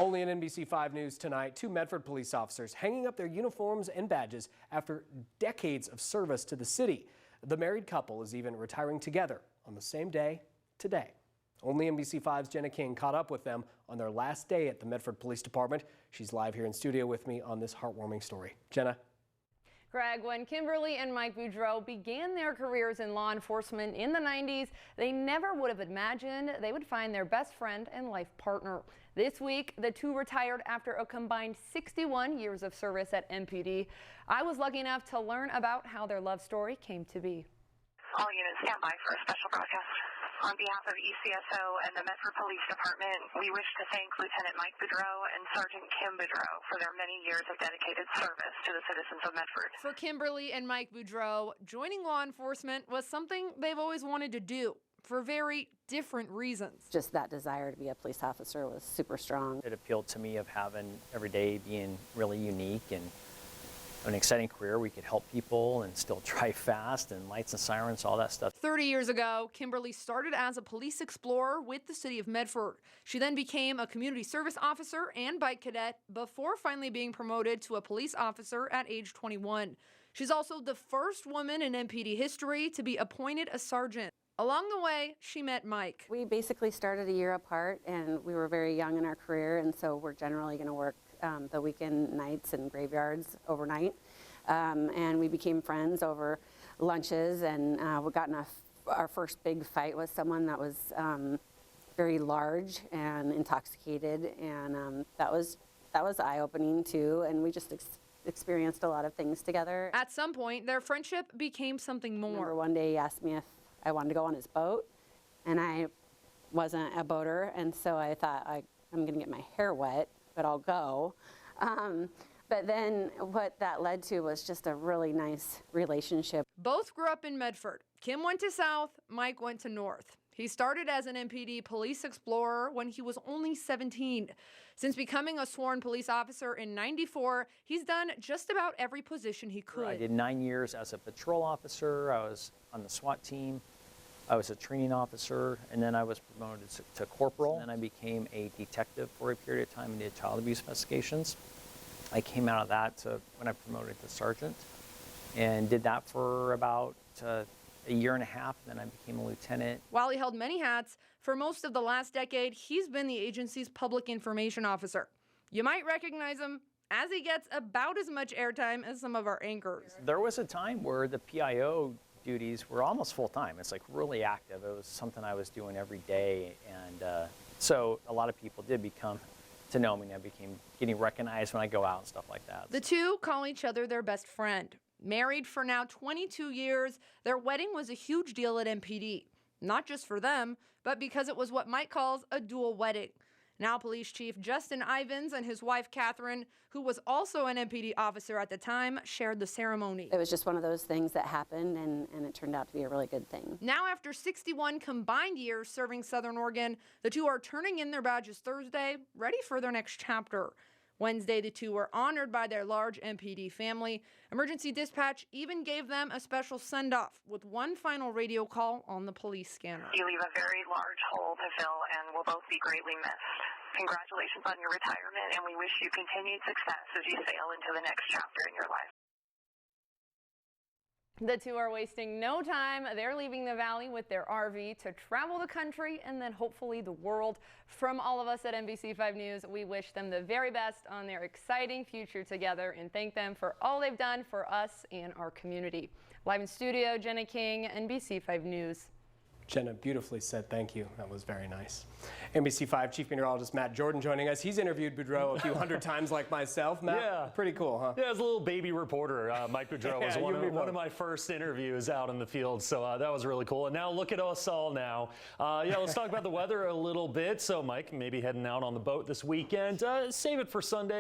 Only in NBC5 News tonight, 2 Medford police officers hanging up their uniforms and badges after decades of service to the city. The married couple is even retiring together on the same day today. Only NBC5's Jenna King caught up with them on their last day at the Medford Police Department. She's live here in studio with me on this heartwarming story. Jenna. Greg, when Kimberly and Mike Budreau began their careers in law enforcement in the 90s, they never would have imagined they would find their best friend and life partner. This week, the two retired after a combined 61 years of service at MPD. I was lucky enough to learn about how their love story came to be. All units stand by for a special broadcast. On behalf of ECSO and the Medford Police Department, we wish to thank Lieutenant Mike Budreau and Sergeant Kim Budreau for their many years of dedicated service to the citizens of Medford. For Kimberly and Mike Budreau, joining law enforcement was something they've always wanted to do for very different reasons. Just that desire to be a police officer was super strong. It appealed to me of having every day being really unique and an exciting career. We could help people and still drive fast and lights and sirens, all that stuff. 30 years ago, Kimberly started as a police explorer with the city of Medford. She then became a community service officer and bike cadet before finally being promoted to a police officer at age 21. She's also the first woman in MPD history to be appointed a sergeant. Along the way, she met Mike. We basically started a year apart, and we were very young in our career, and so we're generally going to work the weekend nights and graveyards overnight. And we became friends over lunches, and we got in our first big fight with someone that was very large and intoxicated, and that was eye-opening too, and we just experienced a lot of things together. At some point, their friendship became something more. I remember one day he asked me if I wanted to go on his boat, and I wasn't a boater, and so I thought I'm going to get my hair wet, but I'll go. But then what that led to was just a really nice relationship. Both grew up in Medford. Kim went to South, Mike went to North. He started as an MPD police explorer when he was only 17. Since becoming a sworn police officer in '94, he's done just about every position he could. I did 9 years as a patrol officer. I was on the SWAT team. I was a training officer, and then I was promoted to corporal. And then I became a detective for a period of time and did child abuse investigations. I came out of that when I promoted to sergeant and did that for about a year and a half. Then I became a lieutenant. While he held many hats, for most of the last decade, he's been the agency's public information officer. You might recognize him as he gets about as much airtime as some of our anchors. There was a time where the PIO duties were almost full-time. It's like really active. It was something I was doing every day, and so a lot of people did become to know me, and I became getting recognized when I go out and stuff like that. The two call each other their best friend. Married for now 22 years, their wedding was a huge deal at MPD. Not just for them, but because it was what Mike calls a dual wedding. Now Police Chief Justin Ivins and his wife Catherine, who was also an MPD officer at the time, shared the ceremony. It was just one of those things that happened, and it turned out to be a really good thing. Now after 61 combined years serving Southern Oregon, the two are turning in their badges Thursday, ready for their next chapter. Wednesday, the two were honored by their large MPD family. Emergency dispatch even gave them a special send-off with one final radio call on the police scanner. You leave a very large hole to fill and will both be greatly missed. Congratulations on your retirement, and we wish you continued success as you sail into the next chapter in your life. The two are wasting no time. They're leaving the valley with their RV to travel the country and then hopefully the world. From all of us at NBC5 News, we wish them the very best on their exciting future together and thank them for all they've done for us and our community. Live in studio, Jenna King, NBC5 News. Jenna, beautifully said. Thank you. That was very nice. NBC5 Chief Meteorologist Matt Jordan joining us. He's interviewed Budreau a few hundred times like myself. Matt, yeah. Pretty cool, huh? Yeah, as a little baby reporter, Mike Budreau was one of my first interviews out in the field, so that was really cool. And now look at us all now. Yeah, let's talk about the weather a little bit. So, Mike, maybe heading out on the boat this weekend. Save it for Sunday.